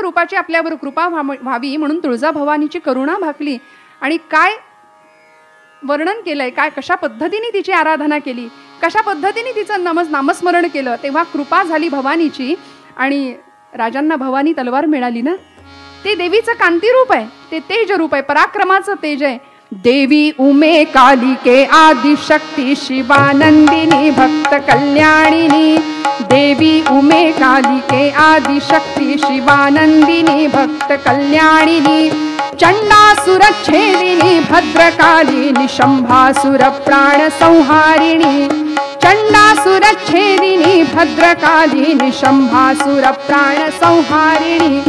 रूपाची आपल्यावर कृपा व्हावी म्हणून तुळजाभवानीची करुणा भाकली आणि काय वर्णन केलंय, काय कशा पद्धतीने तिची आराधना केली, कशा पद्धतीने तिचं नामस्मरण केलं, तेव्हा कृपा झाली भवानीची आणि राजांना भवानी तलवार मिळाली ना. ते देवीचं कांती रूप आहे, ते तेज रूप आहे, पराक्रमाचं तेज आहे. देवी उमे कालिके आदिशक्ती शिवानंदिनी भक्त कल्याणिनी. देवी उमे कालिके आदिशक्ती शिवानंदिनी भक्त कल्याणिनी. चंडासुरच्छेदिनी भद्रकालिनी शंभासुर प्राण संहारिणी. चंडासुरच्छेदिनी भद्रकालिनी शंभासुर प्राण संहारिणी.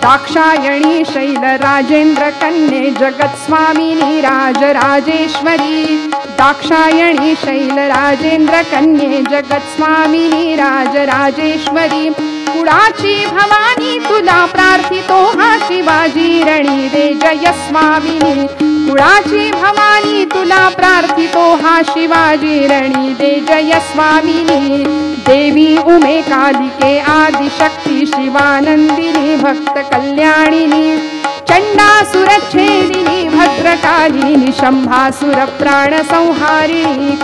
दाक्षायणी शैल राजेंद्र कन्ये जगत स्वामिनी राजराजेश्वरी. दाक्षायणी शैल राजेंद्र कन्ये जगत स्वामिनी राजराजेश्वरी. कुळाची भवानी तुला प्रार्थितो हा शिवाजी रणी दे जय स्वामिनी. कुळाची भवानी तुला प्रार्थितो हा शिवाजी रणी दे जय स्वामिनी. देवी उमे कालिके आदिशक्ती शिवानंदिनी भक्त कल्याणिनी. चंडासुरच्छेदिनी भद्रकालिनी शंभासुर प्राण संहारिणी.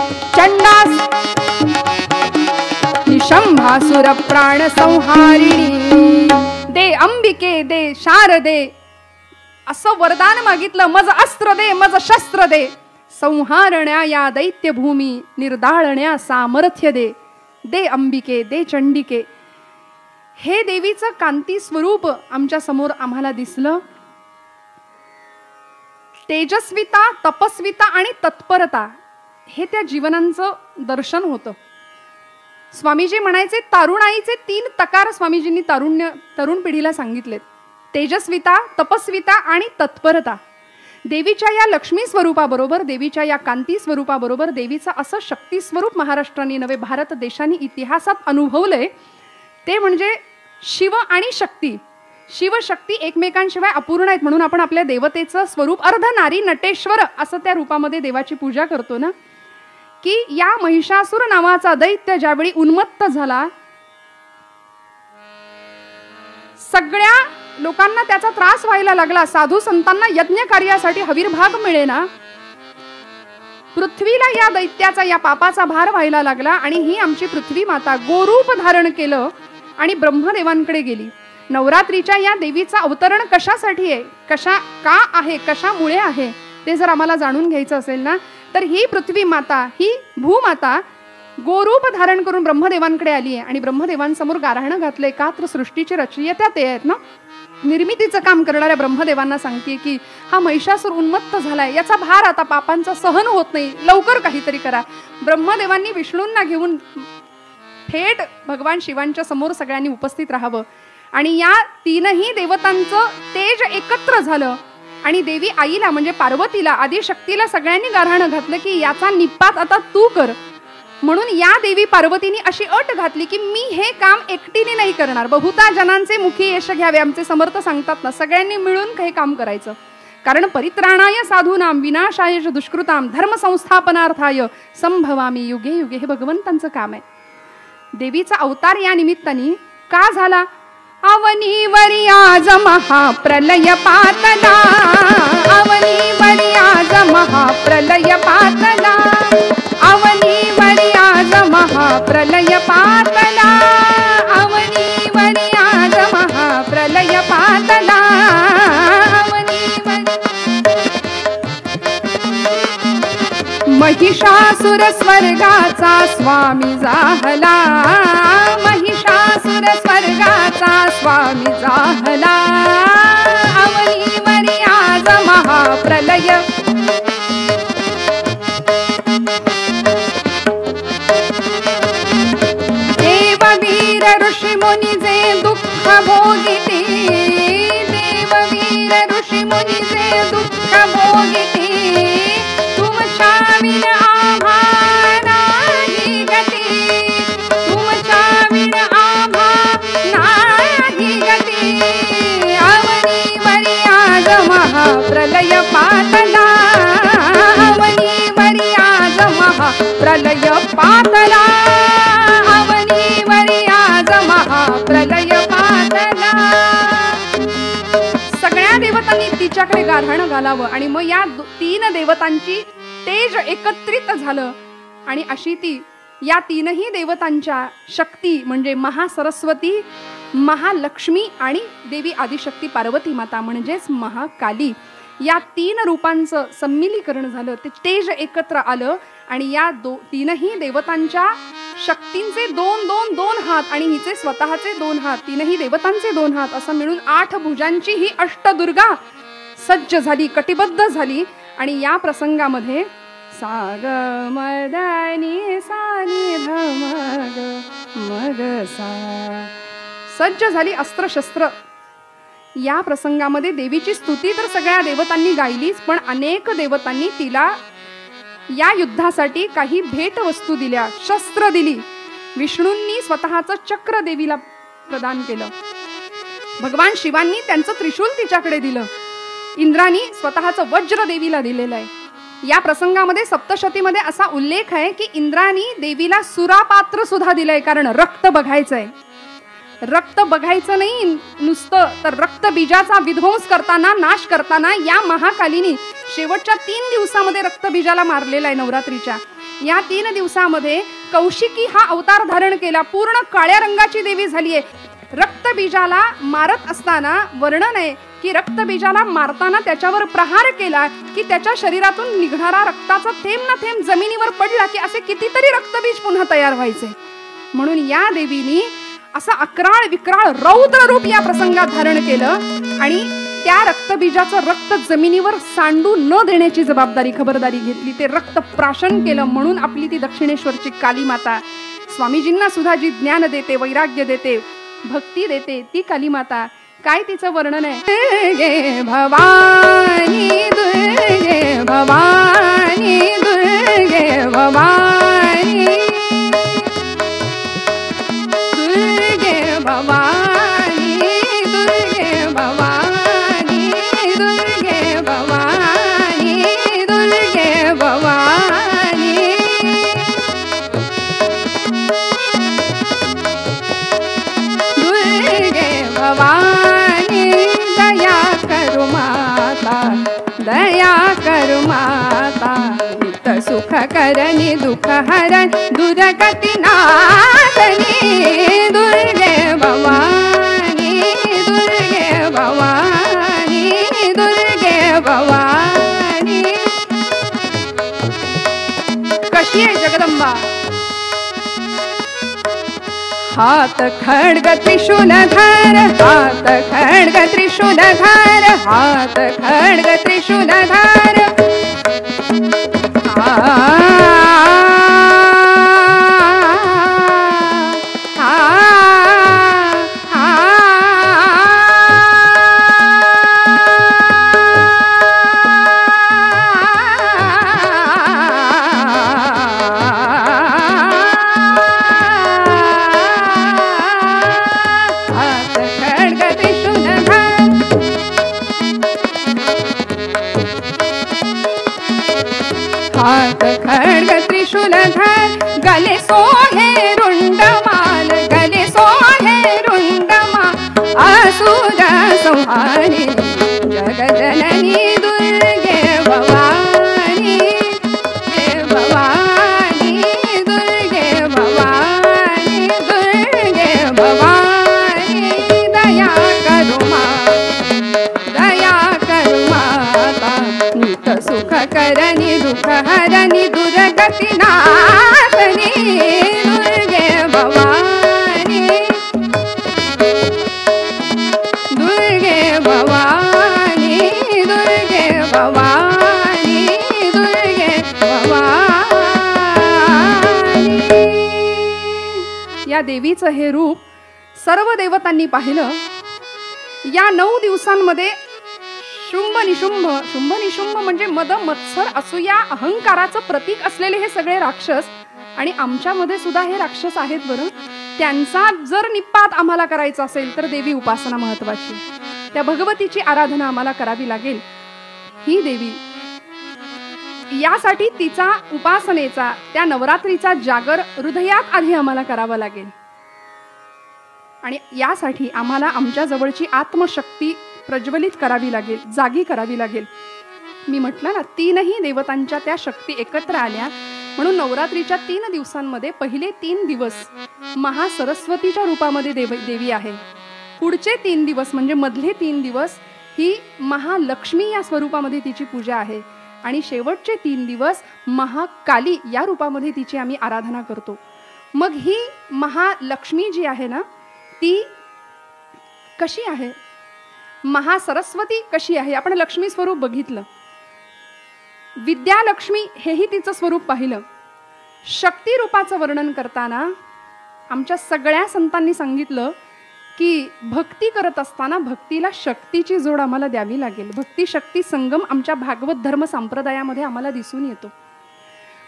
शंभासुर प्राण संहारिणी. दे अंबिके दे शारदे असं वरदान मागितलं. मज अस्त्र दे मज शस्त्र दे. संहारण्या या दैत्यभूमी निर्दाळण्या सामर्थ्य दे. दे अंबिके दे चंडिके. हे देवीचं कांती स्वरूप आमच्या समोर आम्हाला दिसलं. तेजस्विता, तपस्विता आणि तत्परता हे त्या जीवनांचं दर्शन होतं. स्वामीजी म्हणायचे तारुणाईचे 3 तकार स्वामीजींनी तरुण पिढीला सांगितलेत. तेजस्विता, तपस्विता आणि तत्परता. देवीच्या या लक्ष्मी स्वरूपाबरोबर, देवीच्या या कांती स्वरूपाबरोबर देवीचं असं शक्ती स्वरूप महाराष्ट्राने नव्हे भारत देशाने इतिहासात अनुभवलंय. ते म्हणजे शिव आणि शक्ती. शिवशक्ती एकमेकांशिवाय अपूर्ण आहेत म्हणून आपण आपल्या देवतेचं स्वरूप अर्धनारी नटेश्वर असं त्या रूपामध्ये देवाची पूजा करतो ना. की या महिषासुर नावाचा दैत्य ज्यावेळी उन्मत्त झाला, सगळ्या लोकांना त्याचा त्रास व्हायला लागला, साधू संतांना यज्ञ कार्यासाठी हवीरभाग मिळेना, पृथ्वीला या दैत्याचा या पापाचा भार व्हायला लागला आणि ही आमची पृथ्वी माता गोरूप धारण केलं आणि ब्रह्मदेवांकडे गेली. नवरात्रीच्या या देवीचा अवतरण कशासाठी आहे, का आहे, कशामुळे आहे ते जर आम्हाला जाणून घ्यायचं असेल ना, तर ही पृथ्वी माता, ही भूमाता गोरूप धारण करून ब्रह्मदेवांकडे आली आहे आणि ब्रह्मदेवांसमोर गारहाणं घातलंय. का तर सृष्टीची रचयिता ते आहेत ना. निर्मितीचं काम करणाऱ्या ब्रह्मदेवांना सांगते की हा महिषासूर उन्मत्त झालाय, याचा भार आता पापांचा सहन होत नाही, लवकर काहीतरी करा. ब्रह्मदेवांनी विष्णूंना घेऊन थेट भगवान शिवांच्या समोर सगळ्यांनी उपस्थित राहावं आणि या 3ही देवतांचं तेज एकत्र झालं आणि देवी आईला म्हणजे पार्वतीला, आदिशक्तीला सगळ्यांनी गारहाणं घातलं की याचा निपात आता तू कर. म्हणून या देवी पार्वतीने अशी अट घातली की मी हे काम एकटीने नाही करणार, बहुता जनांचे मुखी यश घ्यावे, आमचे समर्थ सांगतात ना, सगळ्यांनी मिळून हे काम करायचं. कारण परित्राणाय साधूनाम विनाशाय दुष्कृताम धर्म संस्थापनार्थाय संभवामी युगे युगे, हे भगवंतांचं काम आहे. देवीचा अवतार या निमित्ताने का झाला? अवनीवरी आज महाप्रलय पातला, अवनीवरी आज महाप्रलय पातला, अवनीवरी आज महाप्रलय पातला, अवनीवरी आज महाप्रलय पातला, महिषासुर स्वर्गाचा स्वामी जाहला, महिषासुर स्वर्गाचा स्वामी जाहला, अवनीवरी आज महाप्रलय. देववीर ऋषी मुनीचे दुःख भोगिते, देववीर ऋषी मुनीचे दुःख भोगिते, तुमच्या विण आभा नाही गती, तुमच्या विण आभा नाही गती, अवनीवरी आज महाप्रलय पातला, अवनीवरी आज महाप्रलय पातला, अवनीवरी आज महाप्रलय पातला. देवतांनी तिच्याकडे गारहाण घालावं आणि मग या 3 देवतांची तेज एकत्रित झालं आणि अशी ती या 3ही देवतांच्या शक्ती म्हणजे महासरस्वती, महालक्ष्मी आणि देवी आदिशक्ती पार्वती माता म्हणजेच महाकाली या 3 रूपांचं सम्मिलीकरण झालं. ते तेज एकत्र आलं आणि या 3ही देवतांच्या शक्तींचे 2 हात आणि हिचे स्वतःचे 2 हात, 3ही देवतांचे 2 हात असं मिळून 8 भुजांची ही अष्टदुर्गा सज्ज झाली, कटिबद्ध झाली. आणि या प्रसंगामध्ये साग मदनी सानी धमग मग सा सज्ज झाली अस्त्रशस्त्र. या प्रसंगामध्ये देवीची स्तुती तर सगळ्या देवतांनी गायलीच, पण अनेक देवतांनी तिला या युद्धासाठी काही भेटवस्तू दिल्या, शस्त्र दिली. विष्णूंनी स्वतःचं चक्र देवीला प्रदान केलं, भगवान शिवांनी त्यांचं त्रिशूल तिच्याकडे दिलं, इंद्रानी स्वतःचं वज्र देवीला दिलेलं आहे. या प्रसंगामध्ये सप्तशतीमध्ये असा उल्लेख आहे की इंद्रानी देवीला सुरापात्र सुद्धा दिलंय, कारण रक्त बघायचंय. रक्त बघायचं नाही नुसतं, तर रक्त बीजाचा विध्वंस करताना, नाश करताना या महाकालीनी शेवटच्या 3 दिवसामध्ये रक्तबीजाला मारलेला आहे. नवरात्रीच्या या 3 दिवसामध्ये कौशिकी हा अवतार धारण केला, पूर्ण काळ्या रंगाची देवी झाली आहे. रक्तबीजाला मारत असताना वर्णन आहे की रक्तबीजाला मारताना त्याच्यावर प्रहार केला की त्याच्या शरीरातून निघणारा रक्ताचा थेंब ना थेंब जमिनीवर पडला की असे कितीतरी रक्तबीज पुन्हा तयार व्हायचे. म्हणून या देवीनी असं अक्राळ विक्राळ रौद्र रूप या प्रसंगात धारण केलं आणि त्या रक्तबीजाचं रक्त जमिनीवर सांडू न देण्याची जबाबदारी, खबरदारी घेतली. ते रक्त प्राशन केलं. म्हणून आपली ती दक्षिणेश्वरची काली माता, स्वामीजींना सुद्धा जी ज्ञान देते, वैराग्य देते, भक्ती देते, ती काली माता. काय तिचं वर्णन आहे? दुर्गे भवानी दुर्गे भवानी दुर्गे भवानी दुर्गे भवानी दुर्गे भवानी दुर्गे भवानी दुर्गे भवानी दुर्गे भवानी दया करू माता, दया करू माता, नित सुख करणी दुःख हरण दुर्गती नाशनी. दुर्गे भवानी दुर्गे भवानी दुर्गे भवानी. कशी आहे जगदंबा? हात खड्ग त्रिशूलधार, हात खड्ग त्रिशूलधार, हात खड्ग त्रिशूलधार. हात खड्ग त्रिशूलधार, गले सोहे रुंडमाल, गले सोहे रुंडमाल, असुर संहारी जगजननी दुर्गे भवानी भवानी दुर्गे भवानी दुर्गे भवानी. दया करू दया करू माता, नित सुख करणी दुःख हरणी दुर्गती नाशनी. दुर्गे भवानी दुर्गे भवानी दुर्गे भवानी दुर्गे भवानी. या देवीचं हे रूप सर्व देवतांनी पाहिलं. या 9 दिवसांमध्ये शुंभ निशुंभ, शुंभ निशुंभ म्हणजे मद मत्सर असूया अहंकाराचं प्रतीक असलेले हे सगळे राक्षस, आणि आमच्यामध्ये सुद्धा हे राक्षस आहेत बरं. त्यांचा जर निपात आम्हाला करायचा असेल तर देवी उपासना महत्वाची, त्या भगवतीची आराधना आम्हाला करावी लागेल. ही देवी, यासाठी तिचा उपासनेचा, त्या नवरात्रीचा जागर हृदयात आधी आम्हाला करावा लागेल. आणि यासाठी आम्हाला आमच्या जवळची आत्मशक्ती प्रज्वलित करावी लागेल, जागी करावी लागेल. मी म्हटलं ना, तीनही देवतांच्या त्या शक्ती एकत्र आल्या म्हणून नवरात्रीच्या 3 दिवसांमध्ये पहिले 3 दिवस महासरस्वतीच्या रूपामध्ये देवी आहे. पुढचे 3 दिवस म्हणजे मधले 3 दिवस ही महालक्ष्मी या स्वरूपामध्ये तिची पूजा आहे आणि शेवटचे 3 दिवस महाकाली या रूपामध्ये तिची आम्ही आराधना करतो. मग ही महालक्ष्मी जी आहे ना, ती कशी आहे, महासरस्वती कशी आहे. आपण लक्ष्मी स्वरूप बघितलं, विद्यालक्ष्मी हेही तिचं स्वरूप पाहिलं. शक्ती रूपाचं वर्णन करताना आमच्या सगळ्या संतांनी सांगितलं की भक्ती करत असताना भक्तीला शक्तीची जोड आम्हाला द्यावी लागेल. भक्ती शक्ती संगम आमच्या भागवत धर्म संप्रदायामध्ये आम्हाला दिसून येतो.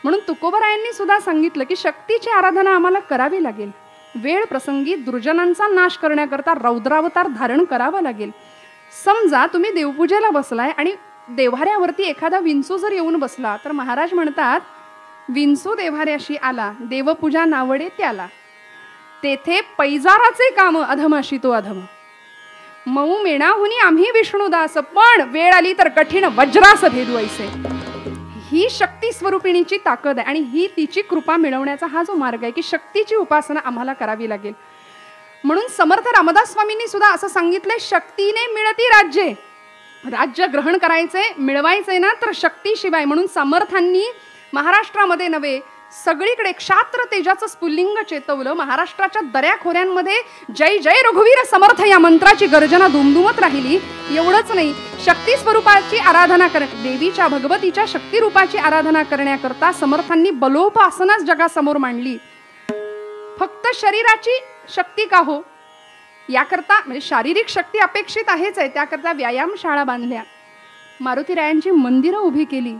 म्हणून तुकोबरायांनी सुद्धा सांगितलं की शक्तीची आराधना आम्हाला करावी लागेल. वेळ प्रसंगी दुर्जनांचा नाश करण्याकरता रौद्रावतार धारण करावा लागेल. समजा तुम्ही देवपूजेला बसलाय आणि देव्हाऱ्यावरती एखादा विंचू जर येऊन बसला तर महाराज म्हणतात, विंचू देव्हाऱ्याशी आला, देवपूजा नावडे त्याला, तेथे पैजाराचे काम अधमाशी तो अधम. मऊ मेणाहुनी आम्ही विष्णुदास, पण वेळ आली तर कठीण वज्रास भेदू ऐसे. ही शक्ती स्वरूपिणीची ताकद आहे आणि ही तिची कृपा मिळवण्याचा हा जो मार्ग आहे की शक्तीची उपासना आम्हाला करावी लागेल. म्हणून समर्थ रामदास स्वामींनी सुद्धा असं सांगितलंय, शक्तीने मिळती राज्ये. राज्य ग्रहण करायचंय, मिळवायचंय ना तर शक्तीशिवाय. म्हणून समर्थांनी महाराष्ट्रामध्ये नव्हे सगळीकडे क्षात्र तेजाचं स्फुल्लिंग चेतवलं. महाराष्ट्राच्या दऱ्याखोऱ्यांमध्ये जय जय रघुवीर समर्थ या मंत्राची गर्जना दुमदुमत राहिली. एवढंच नाही, शक्ती स्वरूपाची आराधना देवीच्या भगवतीच्या शक्ती रूपाची आराधना करण्याकरता समर्थांनी बलोपासनाच जगासमोर मांडली. फक्त शरीराची शक्ती का हो, याकरता म्हणजे शारीरिक शक्ती अपेक्षित आहेच आहे, त्याकरता व्यायामशाळा बांधल्या, मारुतीरायांची मंदिरं उभी केली.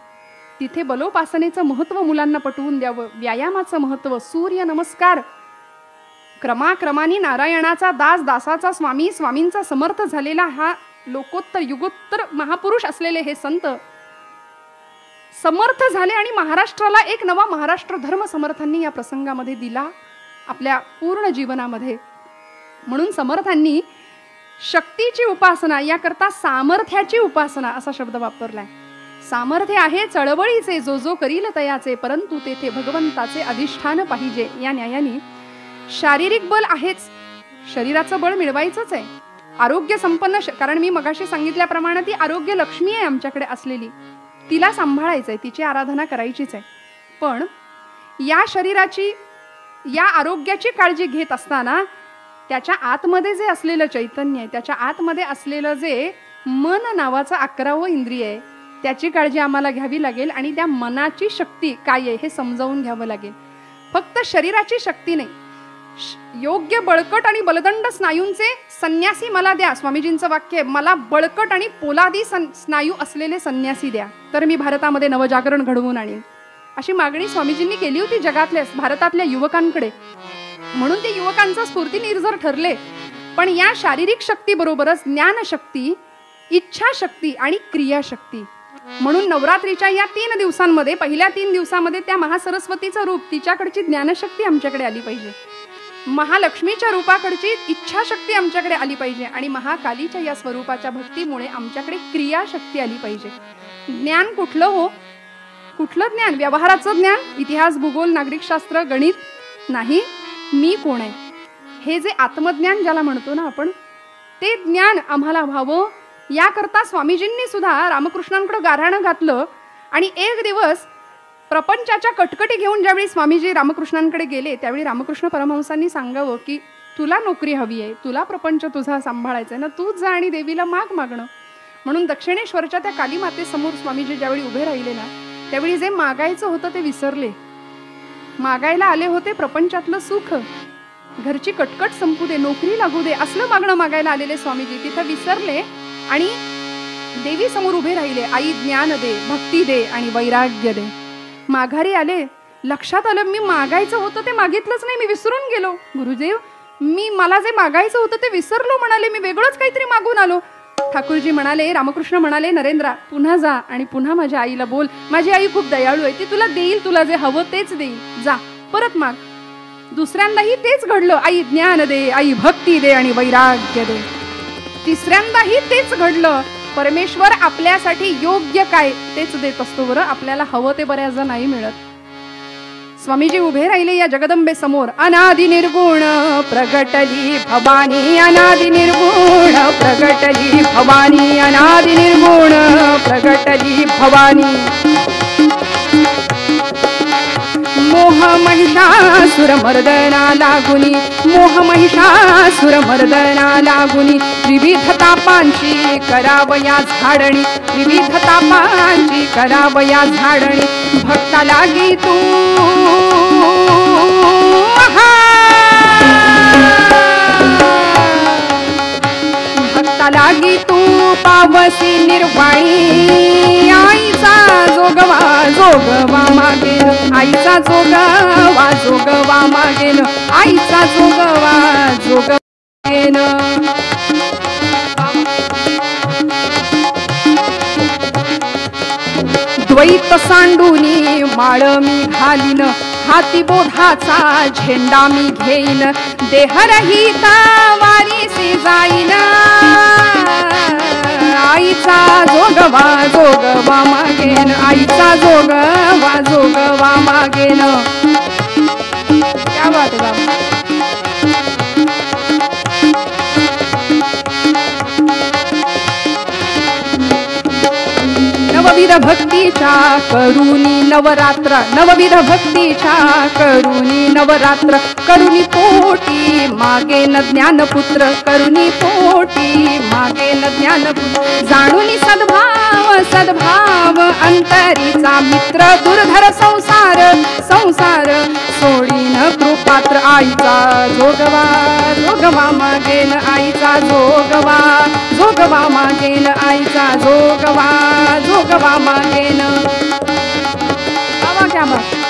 तिथे बलोपासनेचं महत्व मुलांना पटवून द्यावं, व्यायामाचं महत्व, सूर्य नमस्कार. क्रमाक्रमाने नारायणाचा दास, दासाचा स्वामी, स्वामींचा समर्थ झालेला हा लोकोत्तर युगोत्तर महापुरुष असलेले हे संत समर्थ झाले आणि महाराष्ट्राला एक नवा महाराष्ट्र धर्म समर्थांनी या प्रसंगामध्ये दिला आपल्या पूर्ण जीवनामध्ये. म्हणून समर्थांनी शक्तीची उपासना याकरता सामर्थ्याची उपासना असा शब्द वापरलाय. सामर्थ्य आहे चळवळीचे, जो जो करील तयाचे, परंतु तेथे भगवंताचे अधिष्ठान पाहिजे. या न्यायाने शारीरिक बल आहेच, शरीराचं बळ मिळवायचंच आहे. आरोग्य संपन्न, कारण मी मगाशी सांगितल्याप्रमाणे ती आरोग्य लक्ष्मी आहे आमच्याकडे असलेली, तिला सांभाळायचंय, तिची आराधना करायचीच आहे. पण या शरीराची, या आरोग्याची काळजी घेत असताना त्याच्या आतमध्ये जे असलेलं चैतन्य आहे, त्याच्या आतमध्ये असलेलं जे मन नावाचं 11वं इंद्रिय आहे, त्याची काळजी आम्हाला घ्यावी लागेल आणि त्या मनाची शक्ती काय आहे हे समजावून घ्यावं लागेल. फक्त शरीराची शक्ती नाही, योग्य बळकट आणि बलदंड स्नायूंचे संन्यासी मला द्या. स्वामीजींचं वाक्य आहे, मला बळकट आणि पोलादी स्नायू असलेले संन्यासी द्या, तर मी भारतामध्ये नवजागरण घडवून आणीन. अशी मागणी स्वामीजींनी केली होती जगातल्या भारतातल्या युवकांकडे. म्हणून ते युवकांचा स्फूर्तिनिर्झर ठरले. पण या शारीरिक शक्ती बरोबरच ज्ञानशक्ती, इच्छाशक्ती आणि क्रियाशक्ती. म्हणून नवरात्रीच्या या 3 दिवसांमध्ये, पहिल्या 3 दिवसामध्ये त्या महासरस्वतीचं रूप, तिच्याकडची ज्ञानशक्ती आमच्याकडे आली पाहिजे, महालक्ष्मीच्या रूपाकडची इच्छाशक्ती आमच्याकडे आली पाहिजे आणि महाकालीच्या या स्वरूपाच्या भक्तीमुळे आमच्याकडे क्रियाशक्ती आली पाहिजे. ज्ञान कुठलं हो, कुठलं ज्ञान? व्यवहाराचं ज्ञान, इतिहास, भूगोल, नागरिकशास्त्र, गणित नाही. मी कोण आहे हे जे आत्मज्ञान ज्याला म्हणतो ना आपण, ते ज्ञान आम्हाला व्हावं याकरता स्वामीजींनी सुद्धा रामकृष्णांकडे गाऱ्हाणं घातलं. आणि एक दिवस प्रपंचाच्या कटकटी घेऊन ज्यावेळी स्वामीजी रामकृष्णांकडे गेले, त्यावेळी रामकृष्ण परमहंसांनी सांगावं की तुला नोकरी हवी आहे, तुला प्रपंच तुझा सांभाळायचा आहे ना, तूच जा आणि देवीला मागणं. म्हणून दक्षिणेश्वरच्या त्या काली मातेसमोर स्वामीजी ज्यावेळी उभे राहिले ना, त्यावेळी जे मागायचं होतं ते विसरले. मागायला आले होते प्रपंचातलं सुख, घरची कटकट संपू दे, नोकरी लागू दे, असलं मागणं मागायला आलेले स्वामीजी तिथं विसरले आणि देवी समोर उभे राहिले. आई ज्ञान दे, भक्ती दे आणि वैराग्य दे. माघारी आले, लक्षात आलं मी मागायचं होतं ते मागितलंच नाही, मी विसरून गेलो. गुरुदेव, मला जे मागायचं होतं ते विसरलो म्हणाले, मी वेगळंच काहीतरी मागून आलो. ठाकूरजी म्हणाले, रामकृष्ण म्हणाले, नरेंद्रा पुन्हा जा आणि पुन्हा माझ्या आईला बोल, माझी आई खूप दयाळू आहे, ती तुला देईल, तुला जे हवं तेच देईल, जा परत माग. दुसऱ्यांदाही तेच घडलं, आई ज्ञान दे, आई भक्ती दे आणि वैराग्य दे. तिसऱ्यांदाही तेच घडलं. परमेश्वर आपल्यासाठी योग्य काय तेच देत असतो बरं. आपल्याला हवं ते बऱ्याचदा नाही मिळत. स्वामीजी उभे राहिले या जगदंबे समोर. अनादि निर्गुण प्रगटली भवानी, अनादि निर्गुण प्रगटली भवानी, अनादि निर्गुण प्रगटली भवानी. मोह महिषासुर मर्दना लागुनी, मोह महिषासुर मर्दना लागुनी. विविध तापांची करावया झाडणी, विविध तापांची करावया झाडणी. भक्ता लागी तू भक्ता लागी तू पावसी निर्वाणी. आईचा जोगवा जोगवा मागेन, आईचा जोगवा जोगवा मागेन, आईचा जोगवा जोगवा मागेन. द्वैत सांडूनी माळ मी घालीन, हाती बोधाचा झेंडा मी घेईन. देहरहिता वारीसी जाईन, आईचा जोगवा जोगवा मागेन, आईचा जोगवा जोगवा मागेन. क्या बात है बाबा. नवविध भक्तीच्या करुणी नवरात्र, नवविध भक्तीच्या करुणी नवरात्र. करुणी पोटी मागेन ज्ञानपुत्र, करुणी पोटी मागेन ज्ञानपुत्र. जाणूनी सद्भाव सद्भाव अंतरीचा मित्र. दुर्धर संसार संसार सोडीन कृपात्र. आईचा जोगवा जोगवा मागेन, आईचा जोगवा जोगवा मागेन, आईचा जोगवा जोगवा मागेन. बाबा क्या बात.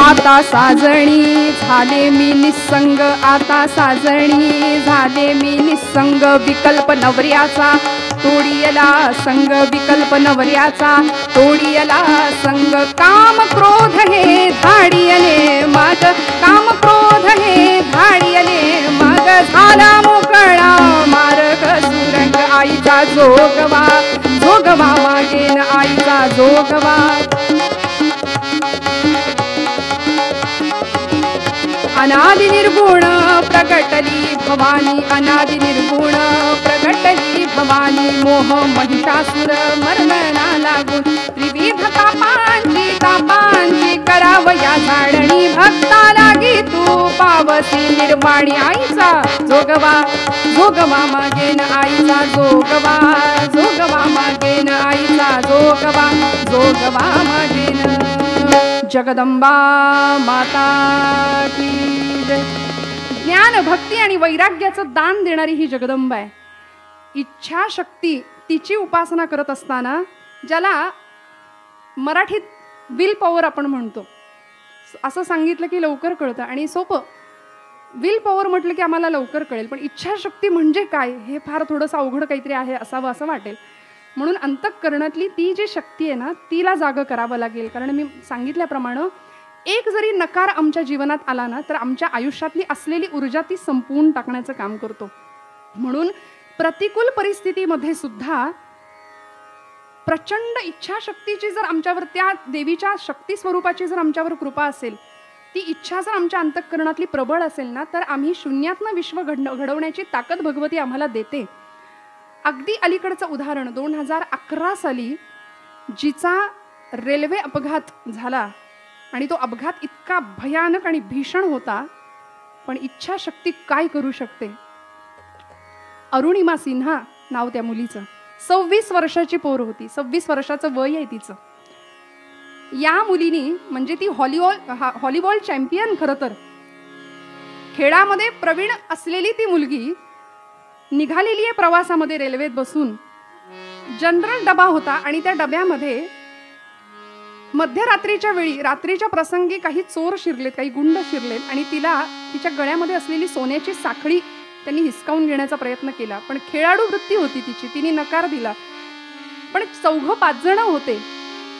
आता साजणी झाले मी निसंग, आता साजणी झाले मी निसंग. विकल्प नवऱ्याचा तोडियला संग, विकल्प नवऱ्याचा तोडियला संग. काम क्रोध हे धाडियले माग, काम क्रोध हे धाडियले माग. झाला मोकळा मार्ग सुरंग. आईचा जोगवा जोगवा मागेन, आईचा जोगवा. अनादि निर्गुण प्रगटली भवानी, अनादि निर्गुण प्रगटली भवानी. मोह महिषासुर मर्दना लागून, त्रिविध तापांची तापांची करावया झाडणी. भक्ता लागी तू पावसी निर्वाणी. आईचा जोगवा जोगवा मागेन, आईचा जोगवा जोगवा मागेन, आईचा जोगवा जोगवा मागेन. जगदंबा माता की जय. ज्ञान भक्ती आणि वैराग्याचं दान देणारी ही जगदंबा आहे. इच्छाशक्ती तिची उपासना करत असताना, ज्याला मराठीत विल पॉवर आपण म्हणतो, असं सांगितलं की लवकर कळतं आणि सोपं. विल पॉवर म्हटलं की आम्हाला लवकर कळेल, पण इच्छाशक्ती म्हणजे काय हे फार थोडंसं अवघड काहीतरी आहे असावं असं वाटेल. म्हणून अंतःकरणातली ती जी शक्ती आहे ना, तिला जागं करावं लागेल. कारण मी सांगितल्याप्रमाणे एक जरी नकार आमच्या जीवनात आला ना, तर आमच्या आयुष्यातली असलेली ऊर्जा ती संपवून टाकण्याचं काम करतो. म्हणून प्रतिकूल परिस्थितीमध्ये सुद्धा प्रचंड इच्छाशक्तीची जर आमच्यावर, त्या देवीच्या शक्ती स्वरूपाची जर आमच्यावर कृपा असेल, ती इच्छा जर आमच्या अंतःकरणातली प्रबळ असेल ना, तर आम्ही शून्यातनं विश्व घडवण्याची ताकद भगवती आम्हाला देते. अगदी अलीकडचं उदाहरण 2011 साली जिचा रेल्वे अपघात झाला आणि तो अपघात इतका भयानक आणि भीषण होता, पण इच्छाशक्ती काय करू शकते. अरुणिमा सिन्हा नाव त्या मुलीचं. 26 वर्षाची पोर होती, 26 वर्षाचं वय आहे तिचं. या मुलीनी म्हणजे ती व्हॉलीबॉल चॅम्पियन, खरं तर खेळामध्ये प्रवीण असलेली ती मुलगी निघालेली आहे प्रवासामध्ये रेल्वेत बसून. जनरल डबा होता आणि त्या डब्यामध्ये मध्यरात्रीच्या वेळी, रात्रीच्या प्रसंगी काही चोर शिरलेत, काही गुंड शिरलेत आणि तिला तिच्या गळ्यामध्ये असलेली सोन्याची साखळी त्यांनी हिसकावून घेण्याचा प्रयत्न केला. पण खेळाडू वृत्ती होती तिची, तिने नकार दिला. पण 4-5 जण होते,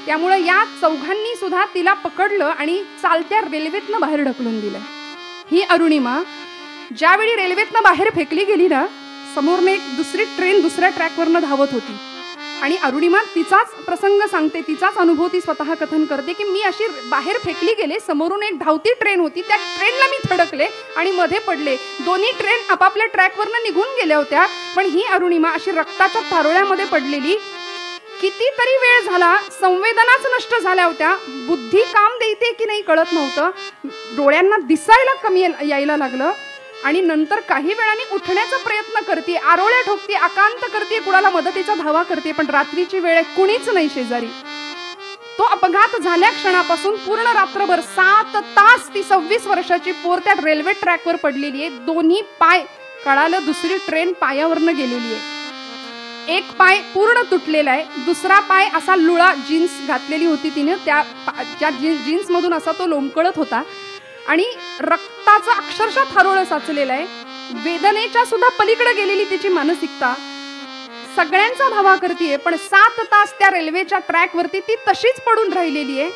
त्यामुळे या चौघांनी सुद्धा तिला पकडलं आणि चालत्या रेल्वेतनं बाहेर ढकलून दिलं. ही अरुणिमा ज्यावेळी रेल्वेतनं बाहेर फेकली गेली ना, समोरने एक दुसरी ट्रेन दुसऱ्या ट्रॅकवरनं धावत होती आणि अरुणिमा तिचाच प्रसंग सांगते, तिचाच अनुभव ती स्वतः कथन करते की मी अशी बाहेर फेकली गेले, समोरून एक धावती ट्रेन होती, त्या ट्रेनला मी थडकले आणि मध्ये पडले. दोन्ही ट्रेन आपापल्या ट्रॅकवरनं निघून गेल्या होत्या, पण ही अरुणिमा अशी रक्ताच्या थारोळ्यामध्ये पडलेली. कितीतरी वेळ झाला, संवेदनाच नष्ट झाल्या होत्या, बुद्धी काम देते की नाही कळत नव्हतं, डोळ्यांना दिसायला कमी यायला लागलं आणि नंतर काही वेळाने उठण्याचा प्रयत्न करते, आरोळ्या ठोकते, आकांत करते, कुणाला मदतीचा धावा करते, पण रात्रीची वेळ कुणीच नाही शेजारी. तो अपघात झाल्या क्षणापासून पूर्ण रात्रभर 7 तास ती 26 वर्षाची पोर त्या रेल्वे ट्रॅकवर पडलेली आहे. दोन्ही पाय, कळालं दुसरी ट्रेन पायावरनं गेलेली आहे. एक पाय पूर्ण तुटलेला आहे, दुसरा पाय असा लुळा, जीन्स घातलेली होती तिने, त्या जीन्स मधून असा तो लोंबकळत होता आणि रक्ताचा अक्षरशः थारोळं साचलेला आहे. वेदनेच्या सुद्धा पलीकडे गेलेली तिची मानसिकता. सगळ्यांचा धावा करतीये, पण 7 तास त्या रेल्वेच्या ट्रॅकवरती ती तशीच पडून राहिलेली आहे.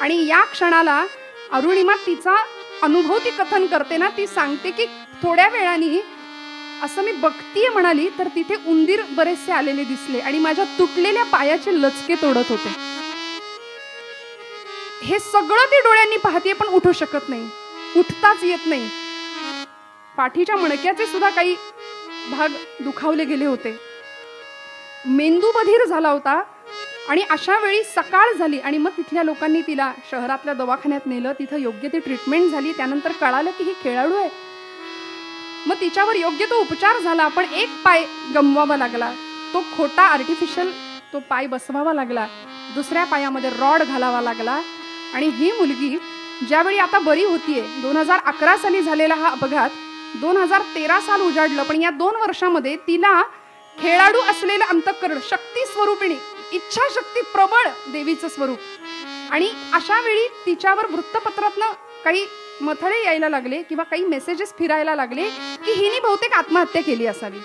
आणि या क्षणाला अरुणिमा तिचा अनुभव ती कथन करते ना, ती सांगते की थोड्या वेळाने असं मी बघतीये म्हणाली तर तिथे उंदीर बरेचसे आलेले दिसले आणि माझ्या तुटलेल्या पायाचे लचके तोडत होते. हे सगळं ती डोळ्यांनी पाहते, पण उठू शकत नाही, उठताच येत नाही. पाठीच्या मणक्याचे सुद्धा काही भाग दुखावले गेले होते, मेंदू बधीर झाला होता. आणि अशा वेळी सकाळ झाली आणि मग तिथल्या लोकांनी तिला शहरातल्या दवाखान्यात नेलं, तिथं योग्य ती ट्रीटमेंट झाली. त्यानंतर कळालं की ही खेळाडू आहे. मग तिच्यावर योग्य तो उपचार झाला, पण एक पाय गमवावा लागला, तो खोटा आर्टिफिशियल तो पाय बसवावा लागला, दुसऱ्या पायामध्ये रॉड घालावा लागला. आणि ही मुलगी ज्यावेळी आता बरी होतीये, 2011 साली झालेला हा अपघात, 2013 साल उजाडलं, पण या 2 वर्षामध्ये तिला खेळाडू असलेलं अंतःकरण, शक्ती स्वरूपिणी, इच्छाशक्ती प्रबळ देवीचं स्वरूप. आणि अशा वेळी तिच्यावर वृत्तपत्रातनं काही मथळे यायला लागले किंवा काही मेसेजेस फिरायला लागले की हिने बहुतेक आत्महत्या केली असावी,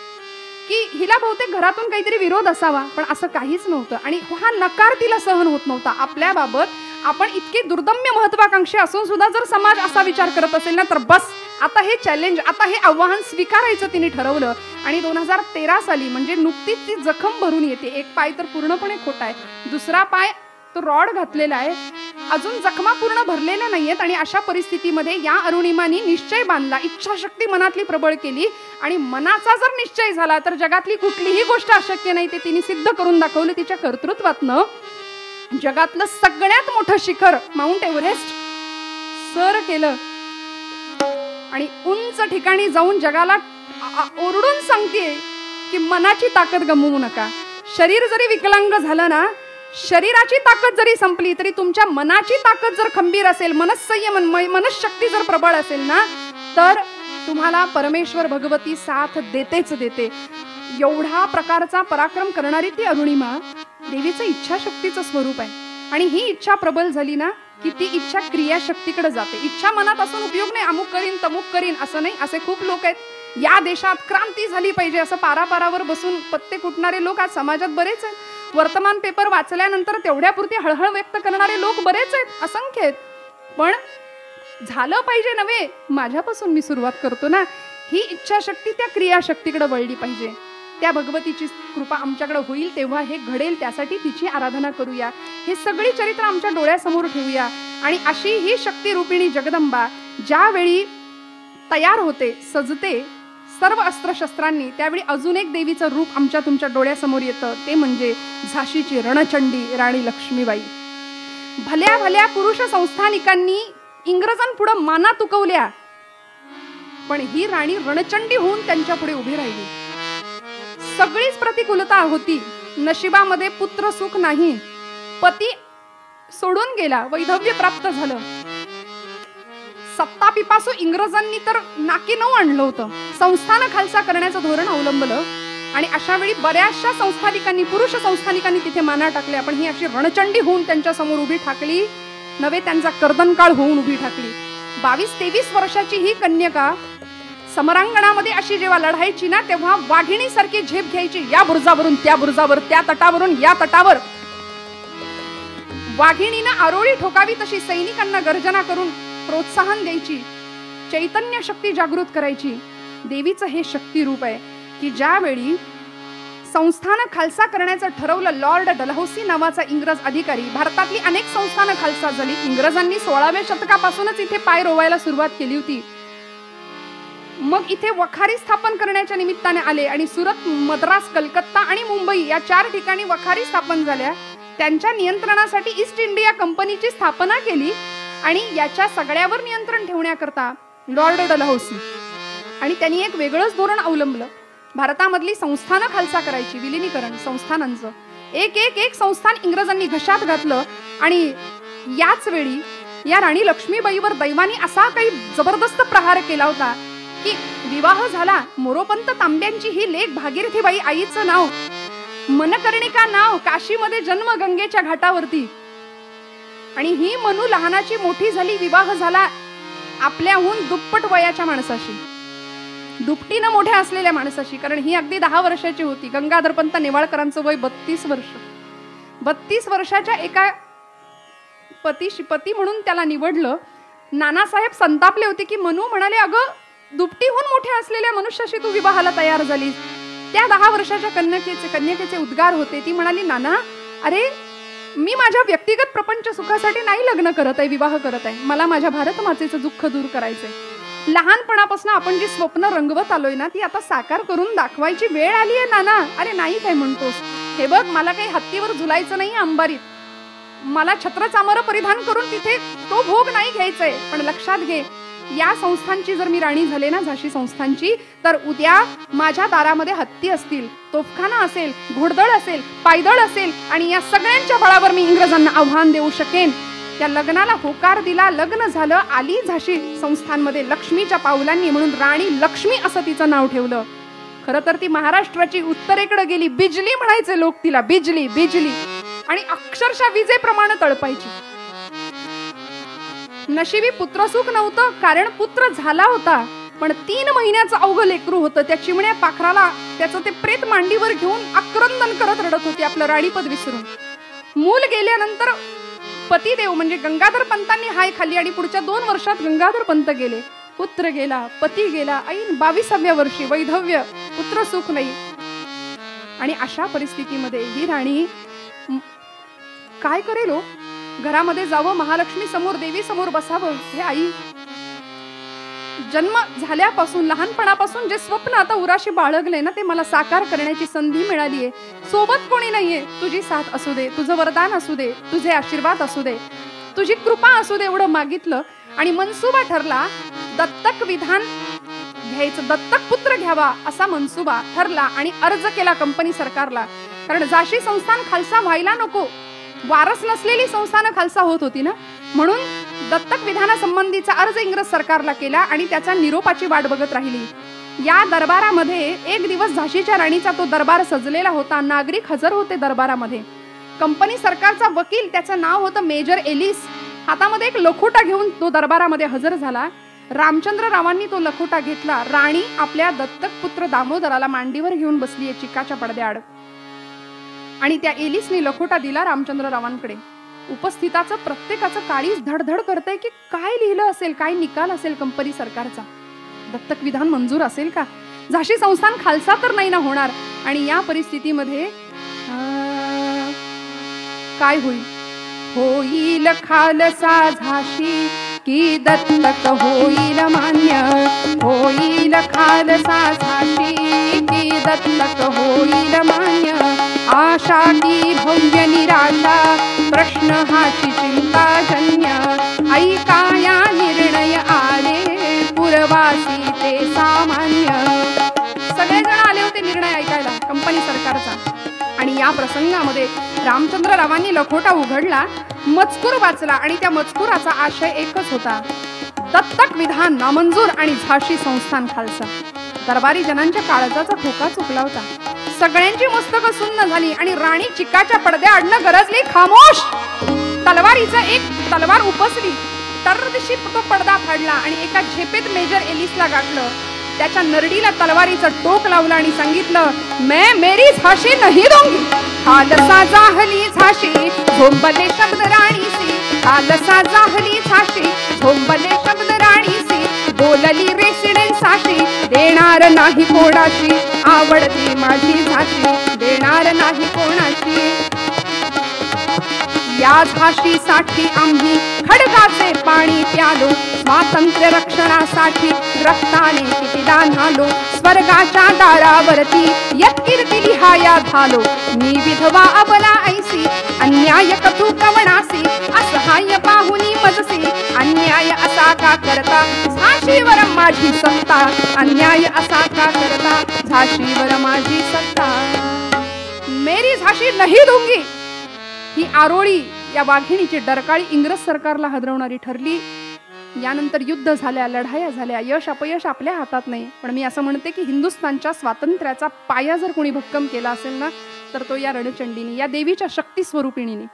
की हिला बहुतेक घरातून काहीतरी विरोध असावा, पण असं काहीच नव्हतं. आणि हा नकार तिला सहन होत नव्हता. आपल्याबाबत आपण इतके दुर्दम्य महत्वाकांक्षी असून सुद्धा जर समाज असा विचार करत असेल ना, तर बस आता हे चॅलेंज, आता हे आव्हान स्वीकारायचं तिने ठरवलं. आणि 2013 साली म्हणजे नुकतीच ती जखम भरून येते. एक पाय तर पूर्णपणे खोटा आहे, दुसरा पाय तो रॉड घातलेला आहे, अजून जखमा पूर्ण भरलेल्या नाहीयेत. आणि अशा परिस्थितीमध्ये या अरुणिमानी निश्चय बांधला, इच्छाशक्ती मनातली प्रबळ केली आणि मनाचा जर निश्चय झाला तर जगातली कुठलीही गोष्ट अशक्य नाही, ते तिने सिद्ध करून दाखवलं. तिच्या कर्तृत्वातनं जगातलं सगळ्यात मोठं शिखर माउंट एव्हरेस्ट सर केलं आणि उंच ठिकाणी जाऊन जगाला ओरडून सांगते की मनाची ताकद गमवू नका. शरीर जरी विकलांग झालं ना, शरीराची ताकद जरी संपली तरी तुमच्या मनाची ताकद जर खंबीर असेल, मनस्संयम, मनशक्ती जर प्रबळ असेल ना, तर तुम्हाला परमेश्वर भगवती साथ देतेच देते. एवढा प्रकारचा पराक्रम करणारी ती अरुणिमा देवीचं इच्छाशक्तीचं स्वरूप आहे. आणि ही इच्छा प्रबल झाली ना की ती इच्छा क्रियाशक्तीकडे जाते. इच्छा मनात असून उपयोग नाही, अमुक करीन तमुक करीन असं नाही. असे खूप लोक आहेत, या देशात क्रांती झाली पाहिजे असं पारापारावर बसून पत्ते कुटणारे लोक आज समाजात बरेच आहेत. वर्तमान पेपर वाचल्यानंतर तेवढ्यापुरती हळहळ व्यक्त करणारे लोक बरेच आहेत, असंख्य आहेत. पण झालं पाहिजे नव्हे, माझ्यापासून मी सुरुवात करतो ना. ही इच्छाशक्ती त्या क्रियाशक्तीकडे वळली पाहिजे. त्या भगवतीची कृपा आमच्याकडे होईल तेव्हा हे घडेल, त्यासाठी तिची आराधना करूया. हे सगळी चरित्र आमच्या डोळ्यासमोर ठेवूया. आणि अशी ही शक्ती रूपिणी जगदंबा ज्यावेळी तयार होते, सजते सर्व अस्त्रशस्त्रांनी, त्यावेळी अजून एक देवीचं रूप आमच्या तुमच्या डोळ्यासमोर येतं, ते म्हणजे झाशीची रणचंडी राणी लक्ष्मीबाई. भल्या भल्या पुरुष संस्थानिकांनी इंग्रजांपुढे माना तुकवल्या, पण ही राणी रणचंडी होऊन त्यांच्या पुढे उभी राहिली. सगळीच प्रतिकूलता होती, नशिबामध्ये पुत्र सुख नाही, पती सोडून गेला, वैधव्य प्राप्त झालं, सत्ता पिपासू इंग्रजांनी तर नाकी नऊ आणलं होतं, संस्थान खालसा करण्याचं धोरण अवलंबलं. आणि अशा वेळी बऱ्याचशा संस्थानिकांनी, पुरुष संस्थानिकांनी तिथे माना टाकल्या, पण ही अशी रणचंडी होऊन त्यांच्या समोर उभी ठाकली नव्हे, त्यांचा कर्दनकाळ होऊन उभी ठाकली. 22-23 वर्षाची ही कन्यका समरांगणामध्ये अशी जेव्हा लढायची ना, तेव्हा वाघिणी सारखी झेप घ्यायची, या बुरुजावरून त्या बुरुजावर, त्या तटावरून या तटावर. वाघिणीनं आरोळी ठोकावी तशी सैनिकांना गर्जना करून प्रोत्साहन द्यायची. चैतन्य शक्ती जागृत करायची. देवीचं हे शक्ती रूप आहे की ज्यावेळी संस्थान खालसा करण्याचं ठरवलं, लॉर्ड डलहौसी नावाचा इंग्रज अधिकारी, भारतातली अनेक संस्थानं खालसा झाली. इंग्रजांनी 16व्या शतकापासूनच इथे पाय रोवायला सुरुवात केली होती. मग इथे वखारी स्थापन करण्याच्या निमित्ताने आले आणि सुरत, मद्रास, कलकत्ता आणि मुंबई या 4 ठिकाणी वखारी स्थापन झाल्या. त्यांच्या नियंत्रणासाठी ईस्ट इंडिया कंपनीची स्थापना केली आणि याच्या सगळ्यावर नियंत्रण ठेवण्याकरता लॉर्ड डलहौसी आणि त्यांनी एक वेगळंच धोरण अवलंबलं. भारतामधली संस्थानं खालसा करायची, विलिनीकरण संस्थानांचं एक संस्थान इंग्रजांनी घशात घातलं. आणि याच वेळी या राणी लक्ष्मीबाईवर दैवानी असा काही जबरदस्त प्रहार केला होता की विवाह झाला. मोरोपंत तांब्यांची ही लेक भागीरथीबाई, आईचं नाव मनकर्णिका नाव, काशीमध्ये जन्म गंगेच्या घाटावरती. आणि ही मनू लहानाची मोठी झाली, विवाह झाला आपल्याहून दुप्पट वयाच्या माणसाशी, दुपटीनं मोठ्या असलेल्या माणसाशी. कारण ही अगदी 10 वर्षाची होती. गंगाधरपंत नेवाळकरांचं वय 32 वर्ष. 32 वर्षाच्या एका पती म्हणून त्याला निवडलं. नानासाहेब संतापले होते की मनू म्हणाले, अगं दुपटीहून मोठ्या असलेल्या मनुष्याशी तू विवाहाला तयार झालीस. त्या 10 वर्षाच्या कन्यकेचे उद्गार होते. ती म्हणाली, नाना अरे मी माझ्या व्यक्तिगत प्रपंच सुखासाठी नाही लग्न करत आहे, विवाह करत आहे. मला माझ्या भारत मातेचं दुःख दूर करायचंय. लहानपणापासून आपण जी स्वप्न रंगवत आलोय ना ती आता साकार करून दाखवायची वेळ आली आहे नाना. अरे नाही काय म्हणतोस, हे बघ मला काही हत्तीवर झुलायचं नाही अंबारीत, मला छत्र चामर परिधान करून तिथे तो भोग नाही घ्यायचंय. पण लक्षात घे, या संस्थांची जर मी राणी झाले ना, झाशी संस्थांची, तर उद्या माझ्या दारामध्ये हत्ती असतील, तोफखाना असेल, घोडदळ असेल, पायदळ असेल आणि या सगळ्यांच्या बळावर मी इंग्रजांना आव्हान देऊ शकेन. त्या लग्नाला होकार दिला, लग्न झालं. आली झाशी संस्थांमध्ये लक्ष्मीच्या पावलांनी, म्हणून राणी लक्ष्मी असं तिचं नाव ठेवलं. खरं तर ती महाराष्ट्राची उत्तरेकडे गेली. बिजली म्हणायचे लोक तिला, बिजली बिजली, आणि अक्षरशः विजेप्रमाणे तळपायची. नशिबी पुत्रसुख नव्हतं, कारण पुत्र झाला होता पण 3 महिन्याचं अवघं लेकरू होतं. त्या चिमण्या पाखराला त्याचं ते प्रेत मांडीवर घेऊन आक्रंदन करत रडत होती, आपलं राणीपद विसरून. मूल गेल्यानंतर पतिदेव म्हणजे गंगाधर पंतांनी हाय खाली आणि पुढच्या 2 वर्षात गंगाधर पंत गेले. पुत्र गेला, पती गेला. ऐन 22व्या वर्षी वैधव्य, पुत्र सुख नाही. आणि अशा परिस्थितीमध्ये ही राणी काय करेल हो? घरामध्ये जावं, महालक्ष्मी समोर, देवी समोर बसावं. हे आई, जन्म झाल्यापासून, लहानपणापासून जे स्वप्न आता उराशी बाळगले ना ते मला साकार करण्याची संधी मिळालीये. सोबत कोणी नाहीये. तुझी साथ असू दे, तुझं वरदान असू दे, तुझे आशीर्वाद असू दे, तुझी कृपा असू दे, एवढं मागितलं. आणि मनसुबा ठरला, दत्तक विधान घ्यायचं, दत्तक पुत्र घ्यावा असा मनसुबा ठरला. आणि अर्ज केला कंपनी सरकारला. कारण झाशी संस्थान खालसा व्हायला नको, वारस नसलेली संस्थानं खालसा होत होती ना, म्हणून दत्तक विधानासंबंधीचा अर्ज इंग्रज सरकारला केला आणि त्याच्या निरोपाची वाट बघत राहिली. या दरबारामध्ये एक दिवस झाशीच्या राणीचा तो दरबार सजलेला होता. नागरिक हजर होते दरबारामध्ये. कंपनी सरकारचा वकील, त्याचं नाव होतं मेजर एलिस, हातामध्ये एक लखोटा घेऊन तो दरबारामध्ये हजर झाला. रामचंद्ररावांनी तो लखोटा घेतला. राणी आपल्या दत्तक पुत्र दामोदराला मांडीवर घेऊन बसलीये चिकाच्या पडद्याआड. आणि त्या एलिसने लखोटा दिला रामचंद्ररावांकडे. उपस्थिताचं प्रत्येकाचं काळीच धडधड करतंय की काय लिहिलं असेल, काय निकाल असेल कंपनी सरकारचा. दत्तक विधान मंजूर असेल का? झाशी संस्थान खालसा तर नाही ना होणार. आणि या परिस्थितीमध्ये काय होईल? होईल खालसा झाशी की दत्तक होईल मान्य, होईल खालसा झाशी की दत्तक होईल मान्य. आशा की भव्य निराशा, प्रश्न हाची चिंताजन्य. ऐका या निर्णय आले पुरवासी ते सामान्य. सगळेजण आले होते निर्णय ऐकायला कंपनी सरकारचा. आणि या प्रसंगामध्ये रामचंद्ररावांनी लखोटा उघडला, मजकूर वाचला आणि त्या मजकुराचा आशय एकच होता, दत्तक विधान नामंजूर आणि झाशी संस्थान खालसा. दरबारी जनांच्या काळजाचा खोका चुकला होता. सगळ्यांची मस्तकं सुन्न झाली आणि राणी चिकाच्या पडद्याआडनं गरजली, खामोश. तलवारीचा एक तलवार उपसली, तरदिशी तो पडदा फाडला आणि एका झेपेत मेजर एलिसला गाठलं. त्याच्या नरडीला तलवारीचं टोक लावलं आणि सांगितलं, मैं मेरी झाशी नहीं दूंगी. खालसा जाहली झाशी, झोंबले शब्द राणीसी. खालसा जाहली झाशी, झोंबले शब्द राणीसी. बोलली रेसिडेन्साशी, देणार नाही कोणाची, आवडती माझी झाशी, देणार नाही कोणाची. या झाशीसाठी आम्ही खडगाचे पाणी प्यालो, स्वातंत्र्य रक्षणासाठी रक्ताने कितीदा न्हालो, स्वर्गाच्या दारावरती यत्कीर्ती लिहाया झालो. मी विधवा अबला ऐसी, अन्याय कथू कवणासी, असहाय्य पाहुनी मजसी, अन्याय असा का करता, झाशीवर माझी सत्ता, अन्याय असा का करता, झाशीवर माझी सत्ता. मेरी झाशी नहीं दूंगी ही आरोळी या वाघिणीची डरकाळी इंग्रज सरकारला हादरवणारी ठरली. यानंतर युद्ध झाल्या, लढाया झाल्या, यश अपयश आपल्या हातात नाही. पण मी असं म्हणते की हिंदुस्थानच्या स्वातंत्र्याचा पाया जर कोणी भक्कम केला असेल ना, तर तो या रणचंडीने, या देवीच्या शक्ती स्वरूपिणीने.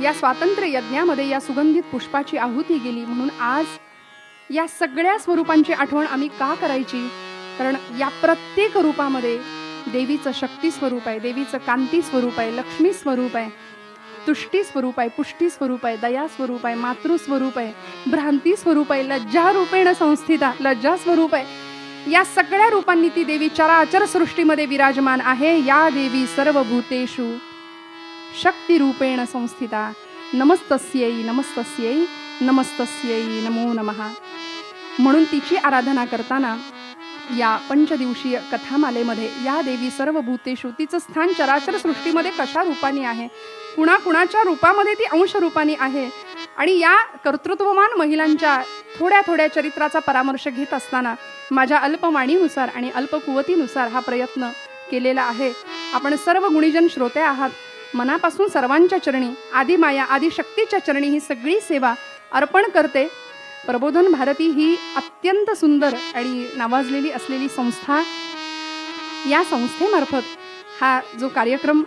या स्वातंत्र्य यज्ञामध्ये या सुगंधित पुष्पाची आहुती गेली. म्हणून आज या सगळ्या स्वरूपांची आठवण आम्ही का करायची? कारण या प्रत्येक रूपामध्ये देवीचं शक्ती स्वरूप आहे, देवीचं कांती स्वरूप आहे, लक्ष्मी स्वरूप आहे, तुष्टी स्वरूप आहे, पुष्टी स्वरूप आहे, दया स्वरूप आहे, मातृ स्वरूप आहे, भ्रांती स्वरूप आहे, लज्जा रूपेण संस्थिता, लज्जा स्वरूप आहे. या सगळ्या रूपांनी ती देवी चराचर सृष्टीमध्ये विराजमान आहे. या देवी सर्व भूतेषु शक्ती रूपेण संस्थिता. नमस्तस्यै नमस्तस्यै नमस्तस्यै नमो नमः. म्हणून तिची आराधना करताना या पंचदिवसीय कथामालेमध्ये या देवी सर्व भूतेषु, तिचं स्थान चराचर सृष्टीमध्ये कशा रूपाने आहे, कुणाकुणाच्या रूपामध्ये ती अंश रूपाने आहे. आणि या कर्तृत्ववान महिलांच्या थोड्या थोड्या चरित्राचा परामर्श घेत असताना माझ्या अल्पवाणीनुसार आणि अल्पकुवतीनुसार हा प्रयत्न केलेला आहे. आपण सर्व गुणीजन श्रोते आहात. मनापासून सर्वांच्या चरणी, आदि माया आदि शक्तीच्या चरणी ही सगळी सेवा अर्पण करते. प्रबोधन भारती ही अत्यंत सुंदर आणि नावाजलेली असलेली संस्था. या संस्थेमार्फत हा जो कार्यक्रम